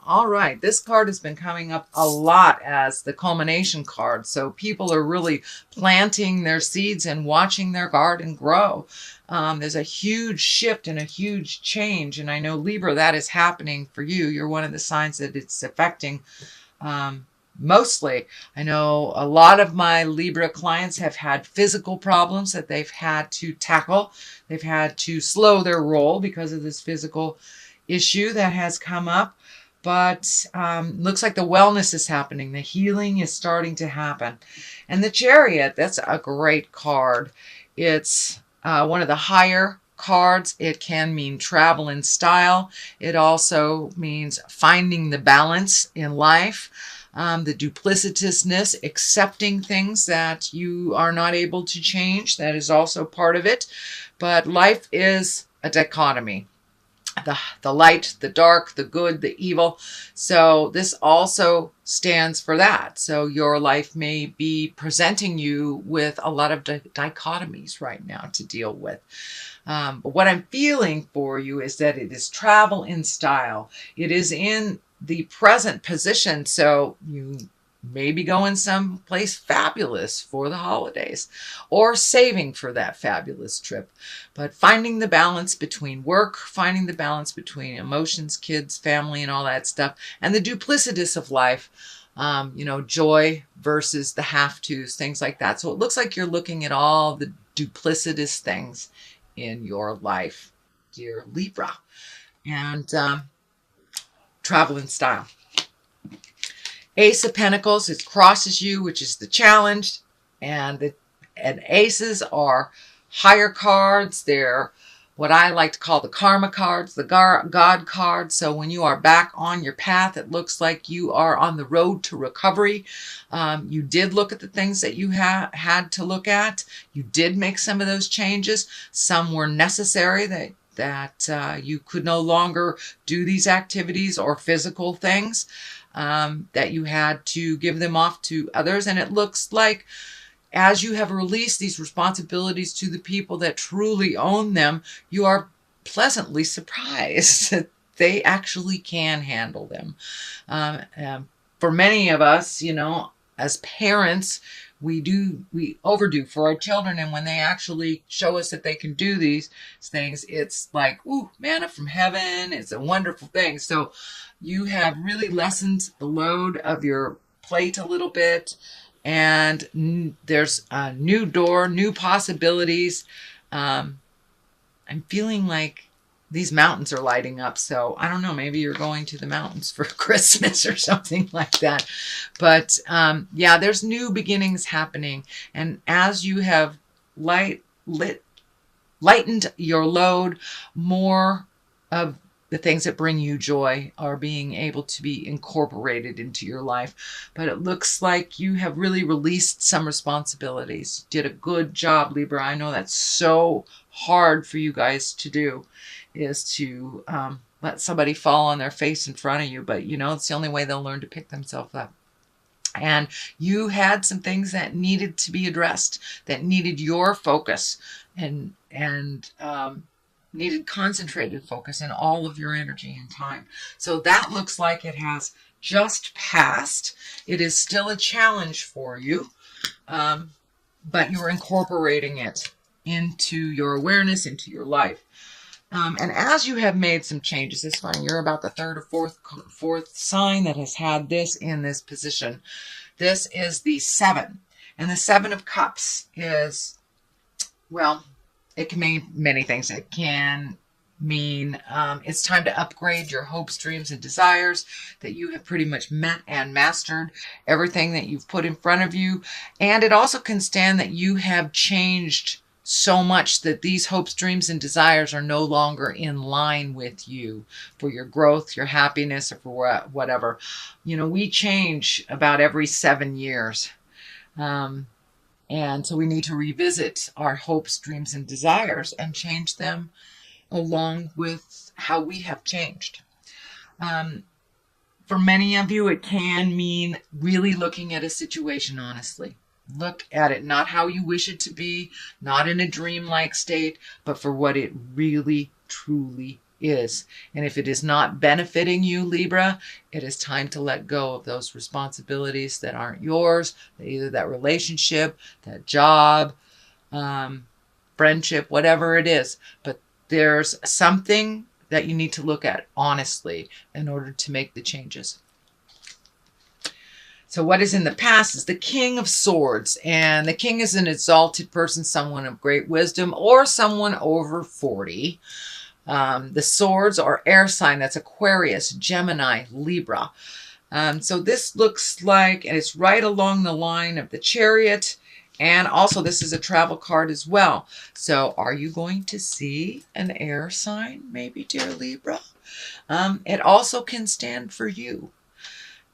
All right. This card has been coming up a lot as the culmination card. So people are really planting their seeds and watching their garden grow. There's a huge shift and a huge change. And I know, Libra, that is happening for you. You're one of the signs that it's affecting mostly. I know a lot of my Libra clients have had physical problems that they've had to tackle. They've had to slow their roll because of this physical issue that has come up. But looks like the wellness is happening. The healing is starting to happen. And the Chariot, that's a great card. It's one of the higher cards. It can mean travel in style. It also means finding the balance in life. The duplicitousness, accepting things that you are not able to change. That is also part of it. But life is a dichotomy. The light, the dark, the good, the evil. So this also stands for that. So your life may be presenting you with a lot of dichotomies right now to deal with. But what I'm feeling for you is that it is travel in style. It is in the present position. So you maybe going someplace fabulous for the holidays or saving for that fabulous trip. But finding the balance between work, finding the balance between emotions, kids, family, and all that stuff, and the duplicitous of life, joy versus the have-tos, things like that. So it looks like you're looking at all the duplicitous things in your life, dear Libra. And travel in style. Ace of Pentacles, it crosses you, which is the challenge. And aces are higher cards. They're what I like to call the karma cards, the God cards. So when you are back on your path, it looks like you are on the road to recovery. You did look at the things that you had to look at. You did make some of those changes. Some were necessary that you could no longer do these activities or physical things. That you had to give them off to others. And it looks like as you have released these responsibilities to the people that truly own them, you are pleasantly surprised that they actually can handle them. For many of us, as parents, we overdo for our children, and when they actually show us that they can do these things, it's like, ooh, manna from heaven. It's a wonderful thing. So you have really lessened the load of your plate a little bit, and there's a new door, new possibilities. I'm feeling like these mountains are lighting up. So I don't know, maybe you're going to the mountains for Christmas or something like that. But yeah, there's new beginnings happening. And as you have lightened your load, more of the things that bring you joy are being able to be incorporated into your life. But it looks like you have really released some responsibilities. You did a good job, Libra. I know that's so hard for you guys to do, is to let somebody fall on their face in front of you. But, it's the only way they'll learn to pick themselves up. And you had some things that needed to be addressed, that needed your focus and needed concentrated focus and all of your energy and time. So that looks like it has just passed. It is still a challenge for you, but you're incorporating it into your awareness, into your life. And as you have made some changes, it's funny, you're about the third or fourth sign that has had this in this position. This is the 7. And the 7 of Cups is, well, it can mean many things. It can mean it's time to upgrade your hopes, dreams, and desires, that you have pretty much met and mastered everything that you've put in front of you. And it also can stand that you have changed so much that these hopes, dreams, and desires are no longer in line with you for your growth, your happiness, or for whatever. We change about every 7 years. And so we need to revisit our hopes, dreams, and desires and change them along with how we have changed. For many of you, it can mean really looking at a situation honestly. Look at it, not how you wish it to be, not in a dreamlike state, but for what it really, truly is. And if it is not benefiting you, Libra, it is time to let go of those responsibilities that aren't yours, either that relationship, that job, friendship, whatever it is. But there's something that you need to look at honestly in order to make the changes. So what is in the past is the King of Swords. And the king is an exalted person, someone of great wisdom, or someone over 40. The swords are air sign. That's Aquarius, Gemini, Libra. So this looks like, and it's right along the line of the Chariot. And also this is a travel card as well. So are you going to see an air sign, maybe, dear Libra? It also can stand for you.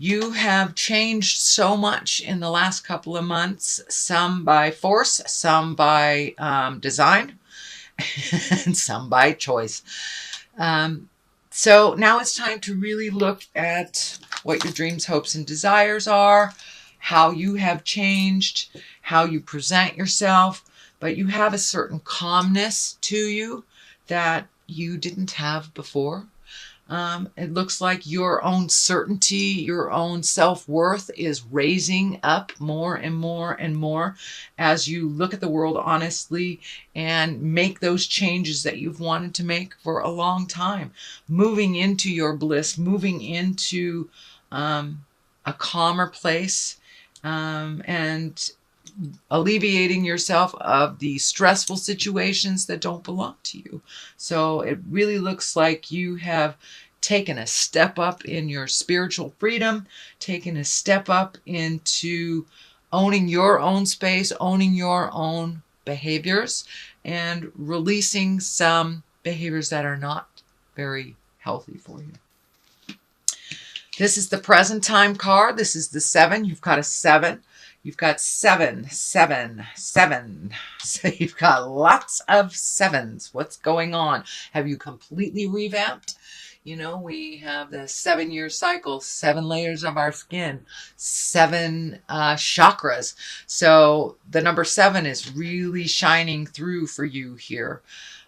You have changed so much in the last couple of months, some by force, some by design, and some by choice. So now it's time to really look at what your dreams, hopes, and desires are, how you have changed, how you present yourself, but you have a certain calmness to you that you didn't have before. It looks like your own certainty, your own self-worth is raising up more and more and more as you look at the world honestly and make those changes that you've wanted to make for a long time. Moving into your bliss, moving into a calmer place, and alleviating yourself of the stressful situations that don't belong to you. So it really looks like you have taken a step up in your spiritual freedom, taken a step up into owning your own space, owning your own behaviors, and releasing some behaviors that are not very healthy for you. This is the present time card. This is the 7. You've got a 7. You've got 7, 7, 7. So you've got lots of 7s. What's going on? Have you completely revamped? You know, we have the 7-year cycle, 7 layers of our skin, 7 chakras. So the number 7 is really shining through for you here.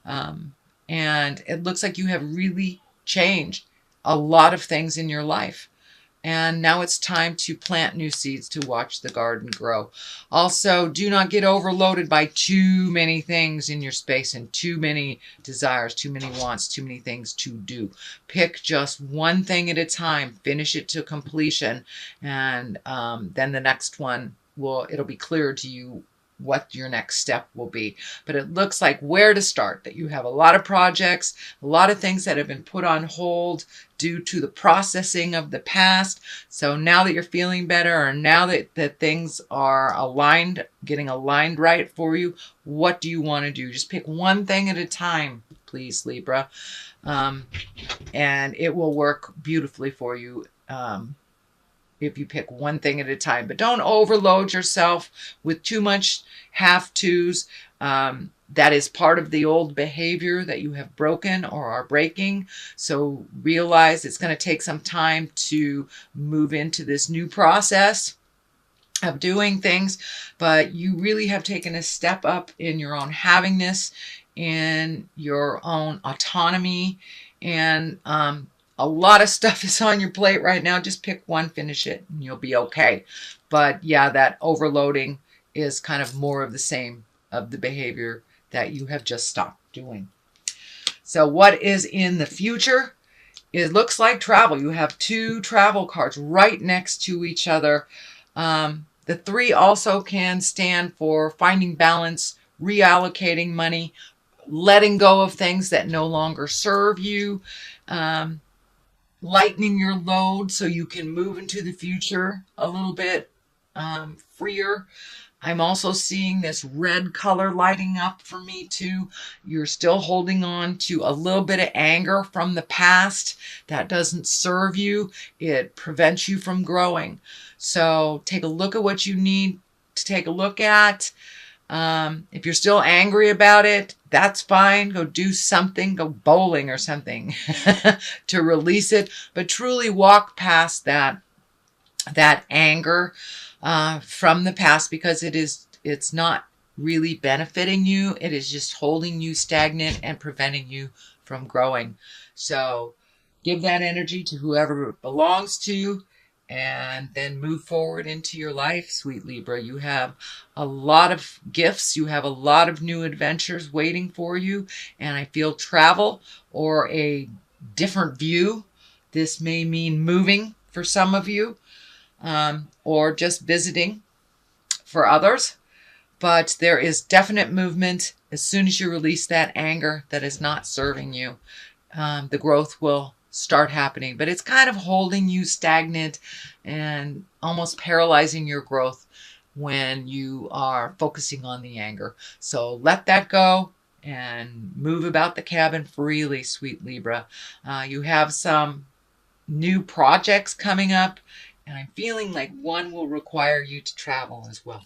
And it looks like you have really changed a lot of things in your life. And now it's time to plant new seeds to watch the garden grow. Also, do not get overloaded by too many things in your space and too many desires, too many wants, too many things to do. Pick just one thing at a time, finish it to completion, and then the next one it'll be clear to you what your next step will be. But it looks like where to start, that you have a lot of projects, a lot of things that have been put on hold due to the processing of the past. So now that you're feeling better, or now that things are aligned, getting aligned right for you, what do you want to do? Just pick one thing at a time, please, Libra. And it will work beautifully for you. If you pick one thing at a time. But don't overload yourself with too much have-tos. That is part of the old behavior that you have broken or are breaking. So realize it's going to take some time to move into this new process of doing things. But you really have taken a step up in your own havingness, in your own autonomy, and a lot of stuff is on your plate right now. Just pick one, finish it, and you'll be okay. But yeah, that overloading is kind of more of the same of the behavior that you have just stopped doing. So what is in the future? It looks like travel. You have 2 travel cards right next to each other. The 3 also can stand for finding balance, reallocating money, letting go of things that no longer serve you, lightening your load so you can move into the future a little bit freer. I'm also seeing this red color lighting up for me too. You're still holding on to a little bit of anger from the past that doesn't serve you. It prevents you from growing. So take a look at what you need to take a look at. If you're still angry about it, that's fine. Go do something, go bowling or something to release it. But truly walk past that anger from the past, because it's not really benefiting you. It is just holding you stagnant and preventing you from growing. So give that energy to whoever it belongs to, and then move forward into your life, sweet Libra. You have a lot of gifts. You have a lot of new adventures waiting for you. And I feel travel or a different view. This may mean moving for some of you, or just visiting for others. But there is definite movement. As soon as you release that anger that is not serving you, the growth will start happening. But it's kind of holding you stagnant and almost paralyzing your growth when you are focusing on the anger. So let that go and move about the cabin freely, sweet Libra. You have some new projects coming up, and I'm feeling like one will require you to travel as well.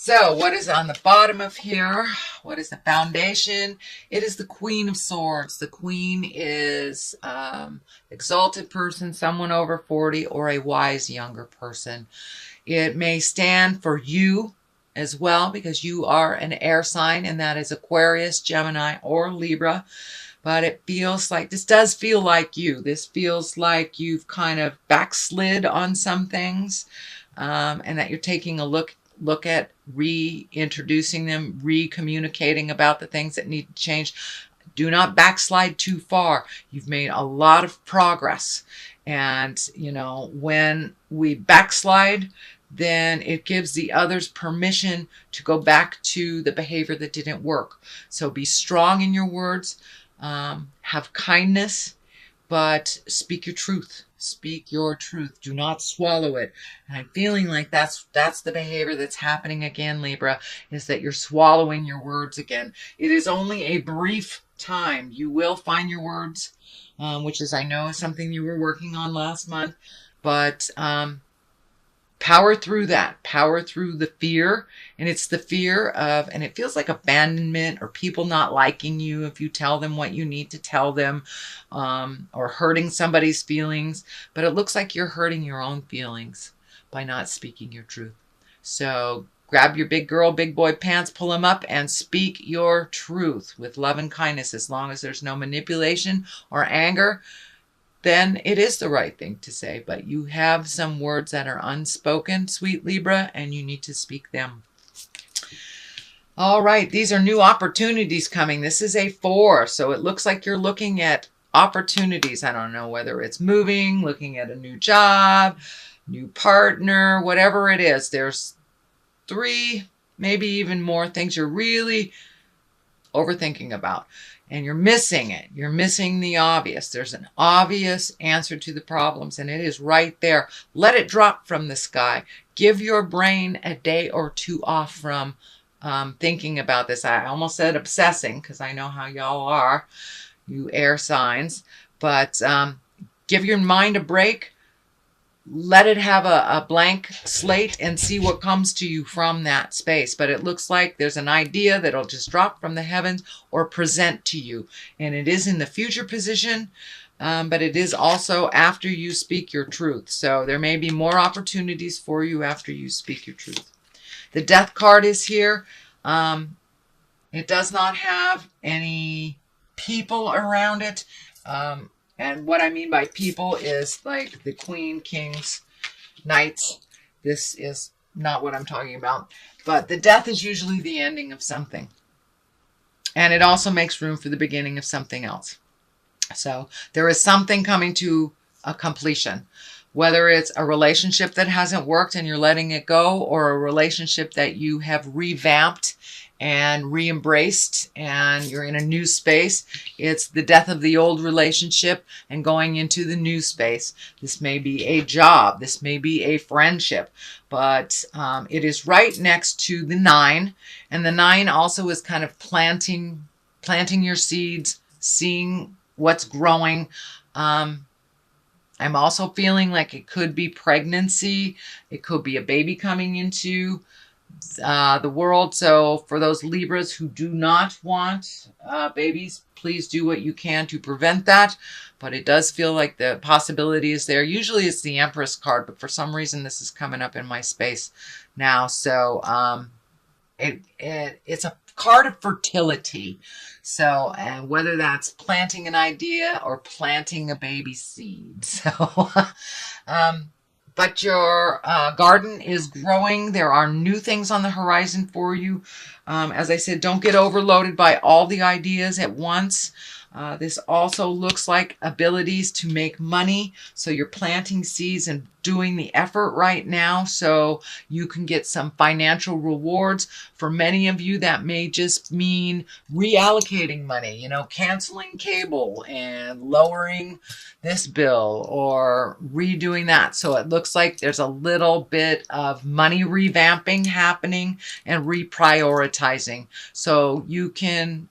So what is on the bottom of here? What is the foundation? It is the Queen of Swords. The Queen is exalted person, someone over 40, or a wise younger person. It may stand for you as well, because you are an air sign, and that is Aquarius, Gemini, or Libra. But it feels like, this does feel like you. This feels like you've kind of backslid on some things, and that you're taking a look at reintroducing them, re-communicating about the things that need to change. Do not backslide too far. You've made a lot of progress. And, you know, when we backslide, then it gives the others permission to go back to the behavior that didn't work. So be strong in your words, have kindness, but speak your truth. Speak your truth. Do not swallow it. And I'm feeling like that's the behavior that's happening again, Libra, is that you're swallowing your words again. It is only a brief time. You will find your words, which is, I know, something you were working on last month. But power through that. Power through the fear. And it's the fear of, and it feels like abandonment or people not liking you if you tell them what you need to tell them, or hurting somebody's feelings. But it looks like you're hurting your own feelings by not speaking your truth. So grab your big girl, big boy pants, pull them up, and speak your truth with love and kindness. As long as there's no manipulation or anger, then it is the right thing to say. But you have some words that are unspoken, sweet Libra, and you need to speak them. All right, these are new opportunities coming. This is a 4, so it looks like you're looking at opportunities. I don't know whether it's moving, looking at a new job, new partner, whatever it is. There's 3, maybe even more things you're really overthinking about. And you're missing it. You're missing the obvious. There's an obvious answer to the problems, and it is right there. Let it drop from the sky. Give your brain a day or 2 off from thinking about this. I almost said obsessing, because I know how y'all are, you air signs. But give your mind a break. Let it have a blank slate and see what comes to you from that space. But it looks like there's an idea that'll just drop from the heavens or present to you. And it is in the future position, but it is also after you speak your truth. So there may be more opportunities for you after you speak your truth. The Death card is here. It does not have any people around it. And what I mean by people is like the Queen, Kings, Knights. This is not what I'm talking about. But the Death is usually the ending of something. And it also makes room for the beginning of something else. So there is something coming to a completion. Whether it's a relationship that hasn't worked and you're letting it go, or a relationship that you have revamped and re-embraced and you're in a new space. It's the death of the old relationship and going into the new space. This may be a job. This may be a friendship. But it is right next to the 9. And the 9 also is kind of planting your seeds, seeing what's growing. I'm also feeling like it could be pregnancy. It could be a baby coming into the world. So for those Libras who do not want babies, please do what you can to prevent that. But it does feel like the possibility is there. Usually it's the Empress card, but for some reason this is coming up in my space now. So it's a card of fertility. So, and whether that's planting an idea or planting a baby seed. So, but your garden is growing. There are new things on the horizon for you. As I said, don't get overloaded by all the ideas at once. This also looks like abilities to make money. So you're planting seeds and doing the effort right now so you can get some financial rewards. For many of you, that may just mean reallocating money, you know, canceling cable and lowering this bill or redoing that. So it looks like there's a little bit of money revamping happening and reprioritizing. So you can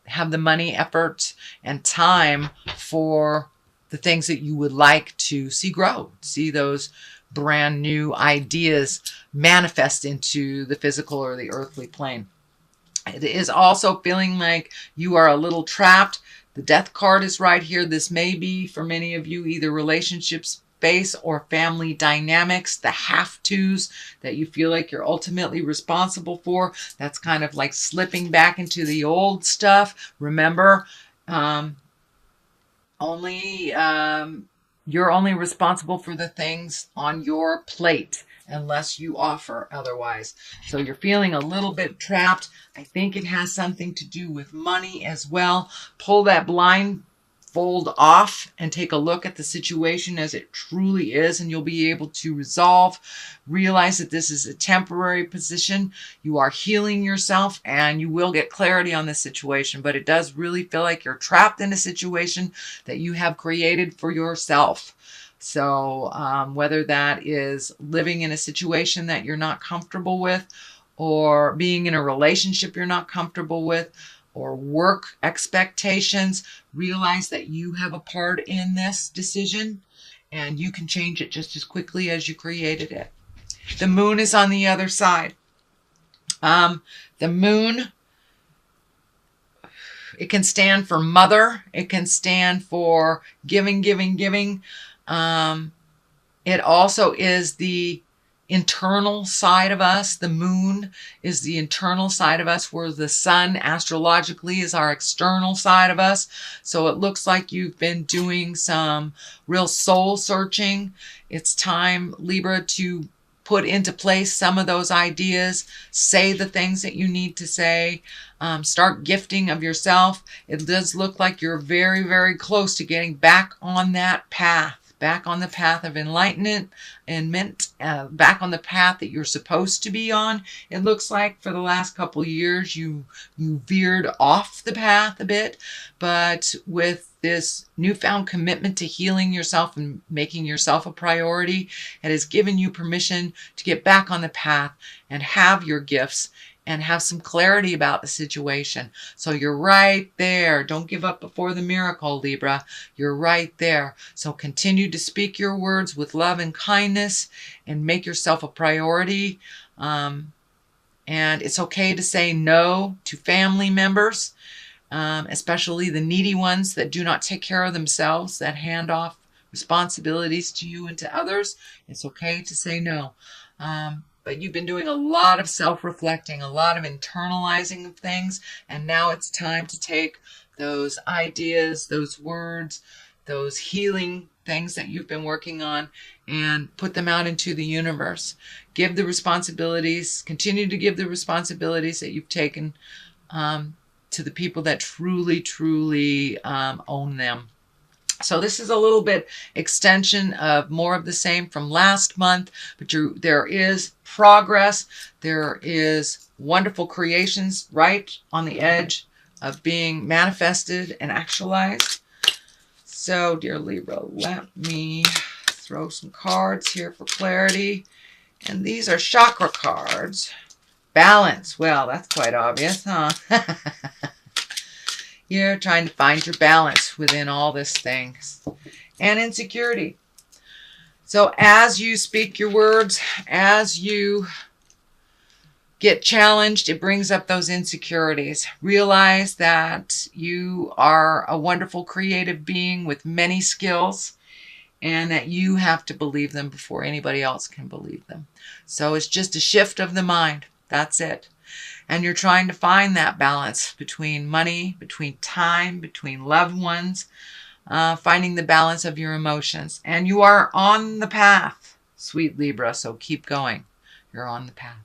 have the money, effort, and time for the things that you would like to see grow, see those brand new ideas manifest into the physical or the earthly plane. It is also feeling like you are a little trapped. The death card is right here. This may be for many of you either relationships space or family dynamics, the have-tos that you feel like you're ultimately responsible for. That's kind of like slipping back into the old stuff. Remember, you're only responsible for the things on your plate unless you offer otherwise. So you're feeling a little bit trapped. I think it has something to do with money as well. Pull that blindfold off and take a look at the situation as it truly is, and you'll be able to resolve. Realize that this is a temporary position. You are healing yourself and you will get clarity on the situation, but it does really feel like you're trapped in a situation that you have created for yourself. So whether that is living in a situation that you're not comfortable with, or being in a relationship you're not comfortable with, or work expectations, realize that you have a part in this decision and you can change it just as quickly as you created it. The moon is on the other side. The moon, it can stand for mother. It can stand for giving, giving, giving. It also is the internal side of us. The moon is the internal side of us, where the sun astrologically is our external side of us. So it looks like you've been doing some real soul searching. It's time, Libra, to put into place some of those ideas, say the things that you need to say, start gifting of yourself. It does look like you're very, very close to getting back on that path. Back on the path of enlightenment and back on the path that you're supposed to be on. It looks like for the last couple of years you veered off the path a bit, but with this newfound commitment to healing yourself and making yourself a priority, it has given you permission to get back on the path and have your gifts and have some clarity about the situation. So you're right there. Don't give up before the miracle, Libra. You're right there. So continue to speak your words with love and kindness and make yourself a priority. And it's okay to say no to family members, especially the needy ones that do not take care of themselves, that hand off responsibilities to you and to others. It's okay to say no. But you've been doing a lot of self-reflecting, a lot of internalizing of things, and now it's time to take those ideas, those words, those healing things that you've been working on and put them out into the universe. Give the responsibilities, continue to give the responsibilities that you've taken to the people that truly, truly own them. So this is a little bit extension of more of the same from last month, but there is progress. There is wonderful creations right on the edge of being manifested and actualized. So, dear Libra, let me throw some cards here for clarity. And these are chakra cards. Balance. Well, that's quite obvious, huh? You're trying to find your balance within all this things. And insecurity. So as you speak your words, as you get challenged, it brings up those insecurities. Realize that you are a wonderful creative being with many skills, and that you have to believe them before anybody else can believe them. So it's just a shift of the mind. That's it. And you're trying to find that balance between money, between time, between loved ones, finding the balance of your emotions. And you are on the path, sweet Libra, so keep going. You're on the path.